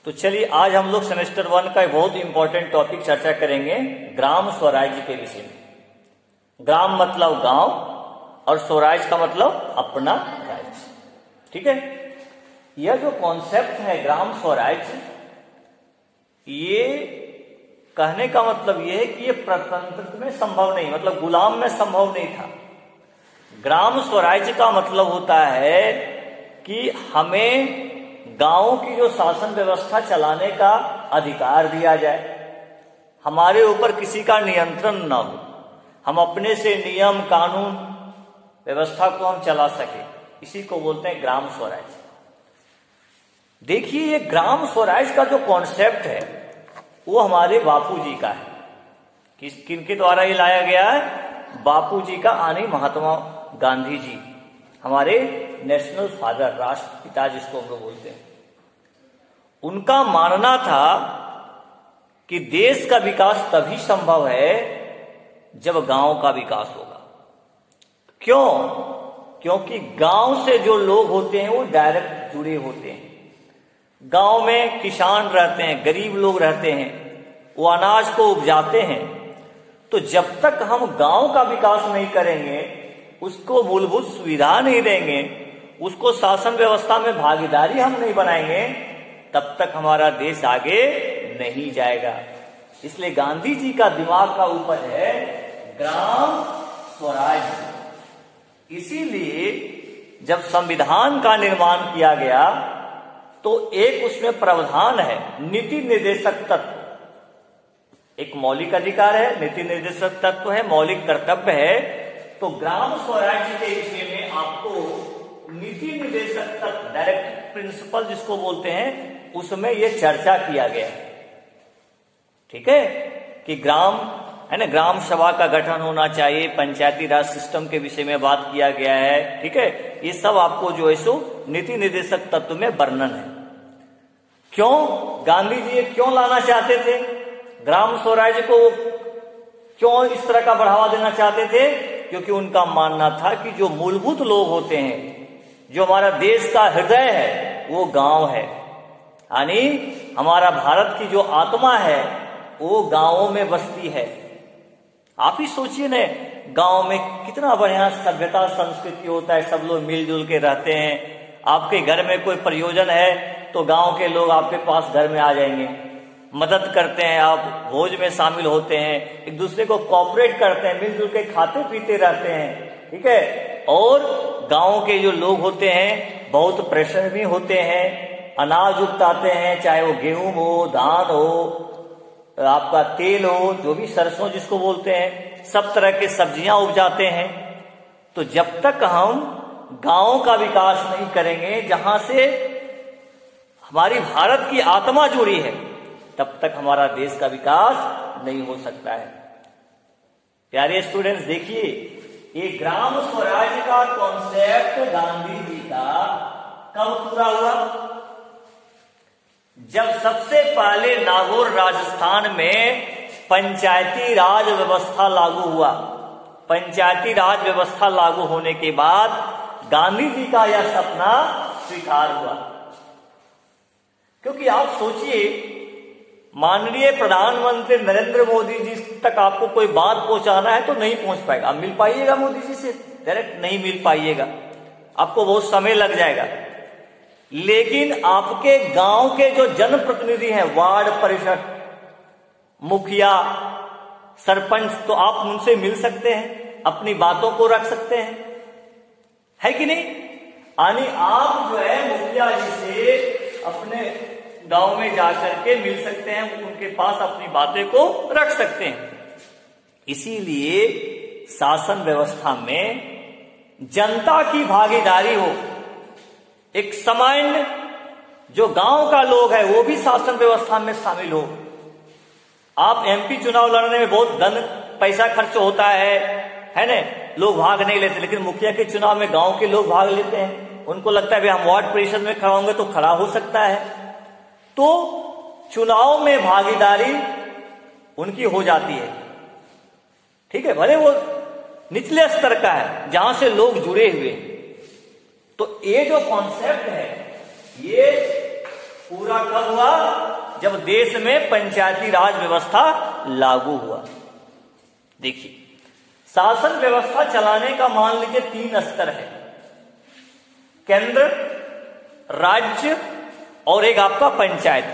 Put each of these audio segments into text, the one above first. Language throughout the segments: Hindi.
तो चलिए आज हम लोग सेमेस्टर 1 का एक बहुत इंपॉर्टेंट टॉपिक चर्चा करेंगे ग्राम स्वराज्य के विषय में। ग्राम मतलब गांव और स्वराज्य का मतलब अपना राज्य। ठीक है, यह जो कॉन्सेप्ट है ग्राम स्वराज्य, ये कहने का मतलब यह है कि ये प्रतंत्र में संभव नहीं, मतलब गुलाम में संभव नहीं था। ग्राम स्वराज्य का मतलब होता है कि हमें गांव की जो शासन व्यवस्था चलाने का अधिकार दिया जाए, हमारे ऊपर किसी का नियंत्रण न हो, हम अपने से नियम कानून व्यवस्था को हम चला सके, इसी को बोलते हैं ग्राम स्वराज्य। देखिए, ये ग्राम स्वराज्य का जो कॉन्सेप्ट है वो हमारे बापूजी का है। किनके द्वारा ये लाया गया है? बापूजी का, यानी महात्मा गांधी जी, हमारे नेशनल फादर, राष्ट्रपिता जिसको हम लोग बोलते हैं। उनका मानना था कि देश का विकास तभी संभव है जब गांव का विकास होगा। क्यों? क्योंकि गांव से जो लोग होते हैं वो डायरेक्ट जुड़े होते हैं। गांव में किसान रहते हैं, गरीब लोग रहते हैं, वो अनाज को उपजाते हैं। तो जब तक हम गांव का विकास नहीं करेंगे, उसको मूलभूत सुविधा नहीं देंगे, उसको शासन व्यवस्था में भागीदारी हम नहीं बनाएंगे, तब तक हमारा देश आगे नहीं जाएगा। इसलिए गांधी जी का दिमाग का ऊपर है ग्राम स्वराज्य। इसीलिए जब संविधान का निर्माण किया गया तो एक उसमें प्रावधान है नीति निर्देशक तत्व। एक मौलिक अधिकार है, नीति निर्देशक तत्व है, मौलिक कर्तव्य है। तो ग्राम स्वराज्य के विषय में आपको नीति निर्देशक तत्व, डायरेक्टिव प्रिंसिपल जिसको बोलते हैं, उसमें यह चर्चा किया गया है। ठीक है, कि ग्राम है ना, ग्राम सभा का गठन होना चाहिए, पंचायती राज सिस्टम के विषय में बात किया गया है। ठीक है, ये सब आपको जो है सो नीति निर्देशक तत्व में वर्णन है। क्यों गांधी जी ये क्यों लाना चाहते थे? ग्राम स्वराज्य को क्यों इस तरह का बढ़ावा देना चाहते थे? क्योंकि उनका मानना था कि जो मूलभूत लोग होते हैं, जो हमारा देश का हृदय है, वो गांव है। यानी हमारा भारत की जो आत्मा है वो गांवों में बसती है। आप ही सोचिए न, गांव में कितना बढ़िया सभ्यता संस्कृति होता है, सब लोग मिलजुल के रहते हैं। आपके घर में कोई प्रयोजन है तो गांव के लोग आपके पास घर में आ जाएंगे, मदद करते हैं, आप भोज में शामिल होते हैं, एक दूसरे को कोऑपरेट करते हैं, मिलजुल के खाते पीते रहते हैं। ठीक है, और गांव के जो लोग होते हैं बहुत परिश्रमी होते हैं, अनाज उगताते हैं, चाहे वो गेहूं हो, धान हो, आपका तेल हो, जो भी सरसों जिसको बोलते हैं, सब तरह के सब्जियां उपजाते हैं। तो जब तक हम गांव का विकास नहीं करेंगे, जहां से हमारी भारत की आत्मा जुड़ी है, तब तक हमारा देश का विकास नहीं हो सकता है। प्यारे स्टूडेंट्स, देखिए, ये ग्राम स्वराज्य का कॉन्सेप्ट गांधी जी का कब पूरा हुआ? जब सबसे पहले नागौर राजस्थान में पंचायती राज व्यवस्था लागू हुआ। पंचायती राज व्यवस्था लागू होने के बाद गांधी जी का यह सपना स्वीकार हुआ। क्योंकि आप सोचिए, माननीय प्रधानमंत्री नरेंद्र मोदी जी तक आपको कोई बात पहुंचाना है तो नहीं पहुंच पाएगा। आप मिल पाइएगा मोदी जी से डायरेक्ट? नहीं मिल पाइएगा, आपको बहुत समय लग जाएगा। लेकिन आपके गांव के जो जनप्रतिनिधि हैं, वार्ड परिषद, मुखिया, सरपंच, तो आप उनसे मिल सकते हैं, अपनी बातों को रख सकते हैं, है कि नहीं? यानी आप जो है मुखिया जी से अपने गांव में जाकर के मिल सकते हैं, उनके पास अपनी बातें को रख सकते हैं। इसीलिए शासन व्यवस्था में जनता की भागीदारी हो, एक सामान्य जो गांव का लोग है वो भी शासन व्यवस्था में शामिल हो। आप एमपी चुनाव लड़ने में बहुत धन पैसा खर्च होता है ना, लोग भाग नहीं लेते, लेकिन मुखिया के चुनाव में गांव के लोग भाग लेते हैं। उनको लगता है हम वार्ड परिषद में खड़ा होंगे तो खड़ा हो सकता है, तो चुनाव में भागीदारी उनकी हो जाती है। ठीक है, भले वो निचले स्तर का है जहां से लोग जुड़े हुए। तो ये जो कॉन्सेप्ट है, ये पूरा कब हुआ? जब देश में पंचायती राज व्यवस्था लागू हुआ। देखिए, शासन व्यवस्था चलाने का मान लीजिए 3 स्तर है, केंद्र, राज्य और एक आपका पंचायत।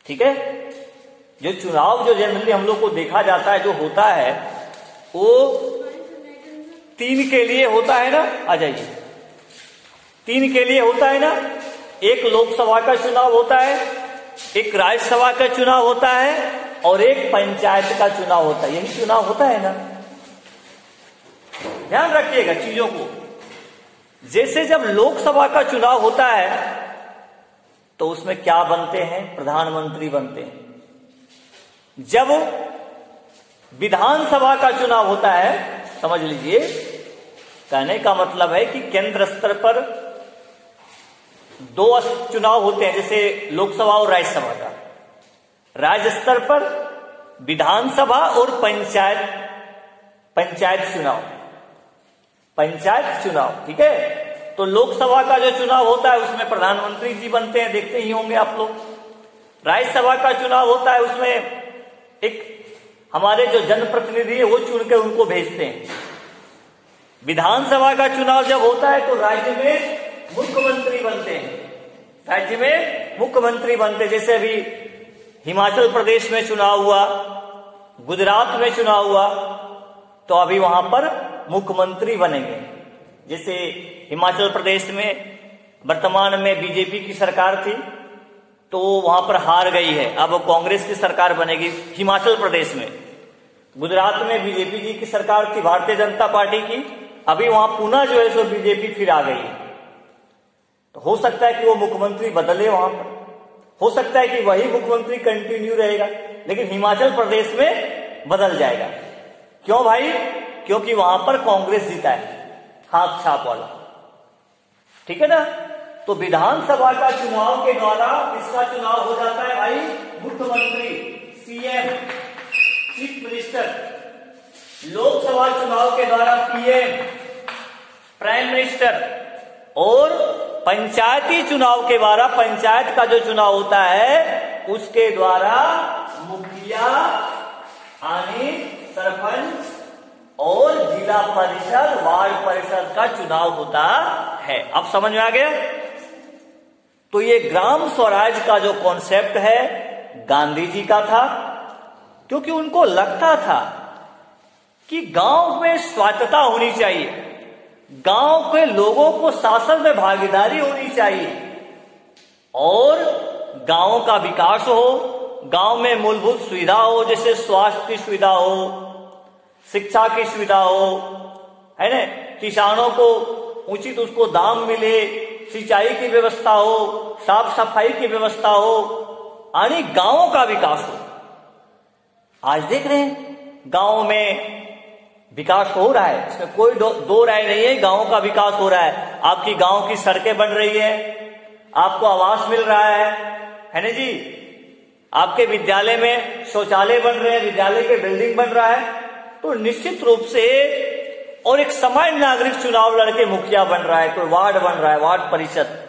ठीक है, जो चुनाव जो जनरली हम लोग को देखा जाता है, जो होता है वो 3 के लिए होता है ना। आ जाइए, 3 के लिए होता है ना। एक लोकसभा का चुनाव होता है, एक राज्यसभा का चुनाव होता है और एक पंचायत का चुनाव होता है। यही चुनाव होता है ना, ध्यान रखिएगा चीजों को। जैसे जब लोकसभा का चुनाव होता है तो उसमें क्या बनते हैं? प्रधानमंत्री बनते हैं। जब विधानसभा का चुनाव होता है, समझ लीजिए, कहने का मतलब है कि केंद्र स्तर पर 2 चुनाव होते हैं, जैसे लोकसभा और राज्यसभा का। राज्य स्तर पर विधानसभा और पंचायत चुनाव। ठीक है, तो लोकसभा का जो चुनाव होता है उसमें प्रधानमंत्री जी बनते हैं, देखते ही होंगे आप लोग। राज्यसभा का चुनाव होता है, उसमें एक हमारे जो जनप्रतिनिधि है वो चुन के उनको भेजते हैं। विधानसभा का चुनाव जब होता है तो राज्य में मुख्यमंत्री बनते हैं। जैसे अभी हिमाचल प्रदेश में चुनाव हुआ, गुजरात में चुनाव हुआ, तो अभी वहां पर मुख्यमंत्री बनेंगे। जैसे हिमाचल प्रदेश में वर्तमान में बीजेपी की सरकार थी, तो वहां पर हार गई है, अब कांग्रेस की सरकार बनेगी हिमाचल प्रदेश में। गुजरात में बीजेपी जी की सरकार थी, भारतीय जनता पार्टी की, अभी वहां पुनः जो है सो बीजेपी फिर आ गई है। तो हो सकता है कि वो मुख्यमंत्री बदले वहां पर, हो सकता है कि वही मुख्यमंत्री कंटिन्यू रहेगा, लेकिन हिमाचल प्रदेश में बदल जाएगा। क्यों भाई? क्योंकि वहां पर कांग्रेस जीता है, हाथ छाप वाला। ठीक है ना। तो विधानसभा का चुनाव के द्वारा किसका चुनाव हो जाता है भाई? मुख्यमंत्री, सीएम, चीफ मिनिस्टर। लोकसभा चुनाव के द्वारा पीएम, प्राइम मिनिस्टर। और पंचायती चुनाव के द्वारा, पंचायत का जो चुनाव होता है उसके द्वारा मुखिया, यानी सरपंच और जिला परिषद, वार्ड परिषद का चुनाव होता है। अब समझ में आ गया? तो ये ग्राम स्वराज का जो कॉन्सेप्ट है गांधी जी का था, क्योंकि उनको लगता था कि गांव में स्वायत्तता होनी चाहिए, गांव के लोगों को शासन में भागीदारी होनी चाहिए और गांव का विकास हो, गांव में मूलभूत सुविधा हो, जैसे स्वास्थ्य की सुविधा हो, शिक्षा की सुविधा हो, है ना, किसानों को उचित उसको दाम मिले, सिंचाई की व्यवस्था हो, साफ सफाई की व्यवस्था हो, यानी गांवों का विकास हो। आज देख रहे हैं गांव में विकास हो रहा है, इसमें कोई दो राय नहीं है, गांव का विकास हो रहा है। आपकी गांव की सड़कें बन रही है, आपको आवास मिल रहा है ना जी, आपके विद्यालय में शौचालय बन रहे हैं, विद्यालय के बिल्डिंग बन रहा है। तो निश्चित रूप से, और एक सामान्य नागरिक चुनाव लड़के मुखिया बन रहा है, कोई वार्ड बन रहा है, वार्ड परिषद।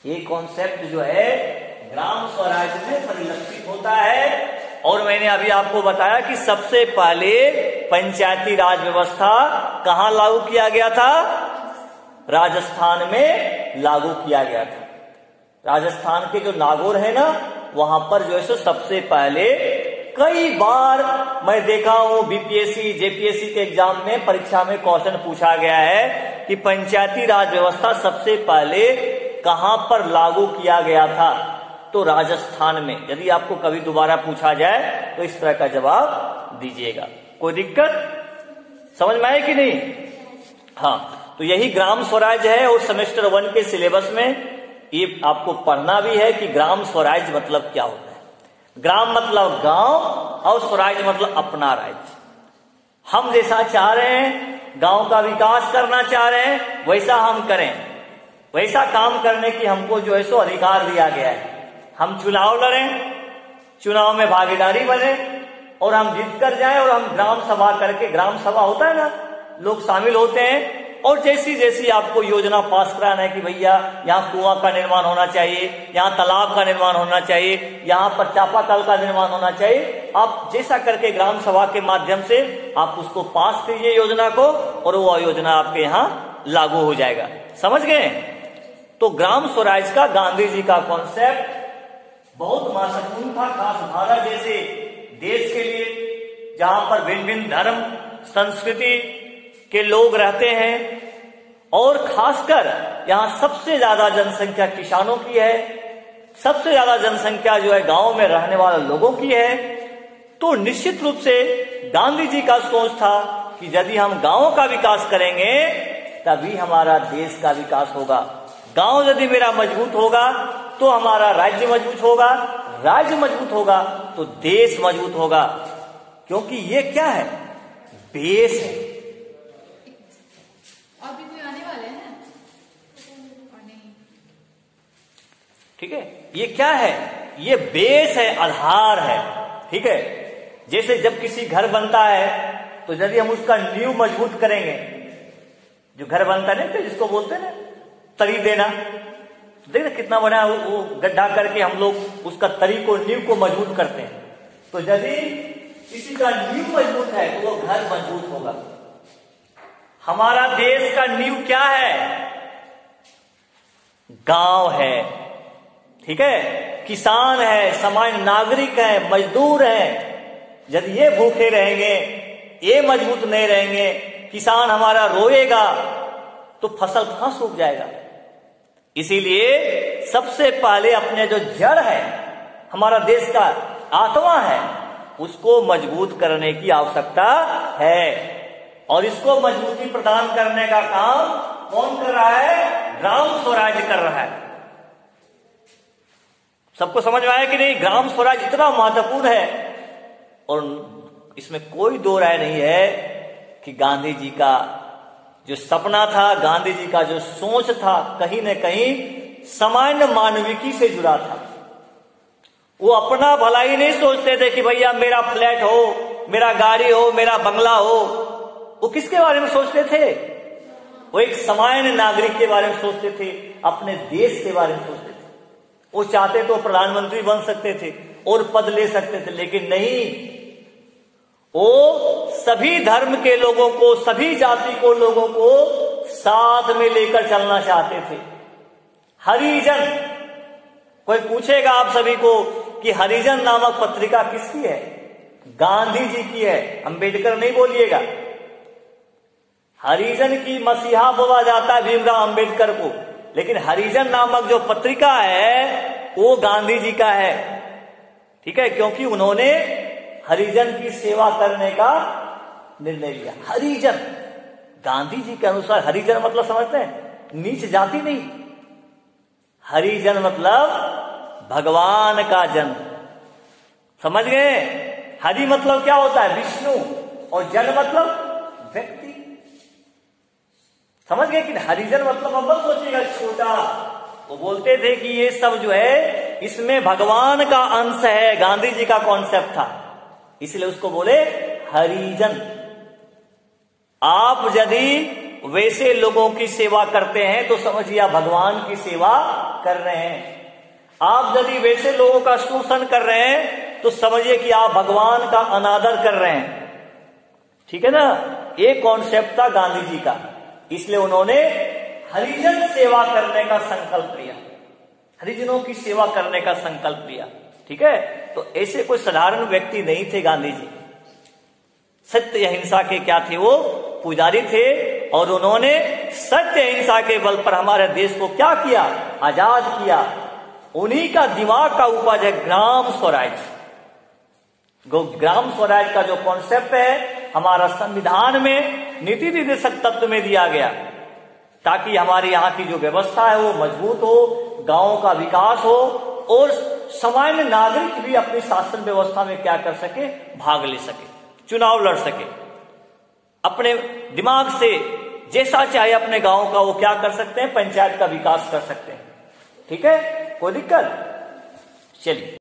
ये कॉन्सेप्ट जो है ग्राम स्वराज में परिलक्षित होता है। और मैंने अभी आपको बताया कि सबसे पहले पंचायती राज व्यवस्था कहां लागू किया गया था? राजस्थान में लागू किया गया था। राजस्थान के जो नागौर है ना, वहां पर जो है सबसे पहले, कई बार मैं देखा हूं बीपीएससी, जेपीएससी के एग्जाम में, परीक्षा में क्वेश्चन पूछा गया है कि पंचायती राज व्यवस्था सबसे पहले कहां पर लागू किया गया था? तो राजस्थान में। यदि आपको कभी दोबारा पूछा जाए तो इस तरह का जवाब दीजिएगा। कोई दिक्कत समझ में आए कि नहीं? हाँ, तो यही ग्राम स्वराज है। और सेमेस्टर 1 के सिलेबस में ये आपको पढ़ना भी है कि ग्राम स्वराज मतलब क्या होता है। ग्राम मतलब गांव और स्वराज मतलब अपना राज्य। हम जैसा चाह रहे हैं, गांव का विकास करना चाह रहे हैं, वैसा हम करें, वैसा काम करने की हमको जो है सो अधिकार दिया गया है। हम चुनाव लड़ें, चुनाव में भागीदारी बने और हम जीत कर जाएं और हम ग्राम सभा करके, ग्राम सभा होता है ना, लोग शामिल होते हैं और जैसी जैसी आपको योजना पास कराना है कि भैया यहाँ कुआं का निर्माण होना चाहिए, यहाँ तालाब का निर्माण होना चाहिए, यहाँ पर चापाकल का निर्माण होना चाहिए, आप जैसा करके ग्राम सभा के माध्यम से आप उसको पास कीजिए योजना को, और वो योजना आपके यहाँ लागू हो जाएगा। समझ गए? तो ग्राम स्वराज का गांधी जी का कॉन्सेप्ट बहुत महत्वपूर्ण था, खास भारत जैसे देश के लिए जहां पर भिन्न भिन्न धर्म संस्कृति के लोग रहते हैं, और खासकर यहां सबसे ज्यादा जनसंख्या किसानों की है, सबसे ज्यादा जनसंख्या जो है गांव में रहने वाले लोगों की है। तो निश्चित रूप से गांधी जी का सोच था कि यदि हम गांवों का विकास करेंगे तभी हमारा देश का विकास होगा। गांव यदि मेरा मजबूत होगा तो हमारा राज्य मजबूत होगा, राज्य मजबूत होगा तो देश मजबूत होगा, क्योंकि ये क्या है? बेस है। और भी कोई आने वाले हैं? और नहीं। ठीक है, ये क्या है? ये बेस है, आधार है। ठीक है, जैसे जब किसी घर बनता है तो यदि हम उसका नींव मजबूत करेंगे, जो घर बनता नहीं तो जिसको बोलते हैं ना तरी देना, देखना कितना बड़ा वो गड्ढा करके हम लोग उसका तरी को नींव को मजबूत करते हैं। तो यदि किसी का नींव मजबूत है तो वो घर मजबूत होगा। हमारा देश का नींव क्या है? गांव है। ठीक है, किसान है, सामान्य नागरिक है, मजदूर है। यदि ये भूखे रहेंगे, ये मजबूत नहीं रहेंगे, किसान हमारा रोएगा तो फसल कहां सूख जाएगा। इसीलिए सबसे पहले अपने जो जड़ है, हमारा देश का आत्मा है, उसको मजबूत करने की आवश्यकता है। और इसको मजबूती प्रदान करने का काम कौन कर रहा है? ग्राम स्वराज कर रहा है। सबको समझ में आया कि नहीं? ग्राम स्वराज इतना महत्वपूर्ण है, और इसमें कोई दो राय नहीं है कि गांधी जी का जो सपना था, गांधी जी का जो सोच था, कहीं न कहीं सामान्य मानविकी से जुड़ा था। वो अपना भलाई नहीं सोचते थे कि भैया मेरा फ्लैट हो, मेरा गाड़ी हो, मेरा बंगला हो। वो किसके बारे में सोचते थे? वो एक सामान्य नागरिक के बारे में सोचते थे, अपने देश के बारे में सोचते थे। वो चाहते तो प्रधानमंत्री बन सकते थे और पद ले सकते थे, लेकिन नहीं, वो सभी धर्म के लोगों को, सभी जाति को लोगों को साथ में लेकर चलना चाहते थे। हरिजन, कोई पूछेगा आप सभी को कि हरिजन नामक पत्रिका किसकी है? गांधी जी की है, अंबेडकर नहीं बोलिएगा। हरिजन की मसीहा बोला जाता है भीमराव अंबेडकर को, लेकिन हरिजन नामक जो पत्रिका है वो गांधी जी का है। ठीक है, क्योंकि उन्होंने हरिजन की सेवा करने का निर्णय लिया। हरिजन, गांधी जी के अनुसार हरिजन मतलब समझते हैं? नीच जाति नहीं। हरिजन मतलब भगवान का जन। समझ गए? हरि मतलब क्या होता है? विष्णु, और जन मतलब व्यक्ति। समझ गए कि हरिजन मतलब अब मत सोचिएगा छोटा। वो बोलते थे कि ये सब जो है इसमें भगवान का अंश है। गांधी जी का कॉन्सेप्ट था, इसलिए उसको बोले हरिजन। आप यदि वैसे लोगों की सेवा करते हैं तो समझिए आप भगवान की सेवा कर रहे हैं। आप यदि वैसे लोगों का शोषण कर रहे हैं तो समझिए कि आप भगवान का अनादर कर रहे हैं। ठीक है ना? ये कॉन्सेप्ट था गांधी जी का, इसलिए उन्होंने हरिजन सेवा करने का संकल्प लिया, हरिजनों की सेवा करने का संकल्प लिया। ठीक है, तो ऐसे कोई साधारण व्यक्ति नहीं थे गांधी जी। सत्य अहिंसा के क्या थे? वो पुजारी थे, और उन्होंने सत्य अहिंसा के बल पर हमारे देश को क्या किया? आजाद किया। उन्हीं का दिमाग का उपज है ग्राम स्वराज। ग्राम स्वराज का जो कॉन्सेप्ट है हमारा संविधान में नीति निर्देशक तत्व में दिया गया, ताकि हमारे यहाँ की जो व्यवस्था है वो मजबूत हो, गांवों का विकास हो, और सामान्य नागरिक भी अपनी शासन व्यवस्था में क्या कर सके? भाग ले सके, चुनाव लड़ सके, अपने दिमाग से जैसा चाहे अपने गांव का वो क्या कर सकते हैं? पंचायत का विकास कर सकते हैं। ठीक है, कोई दिक्कत? चलिए।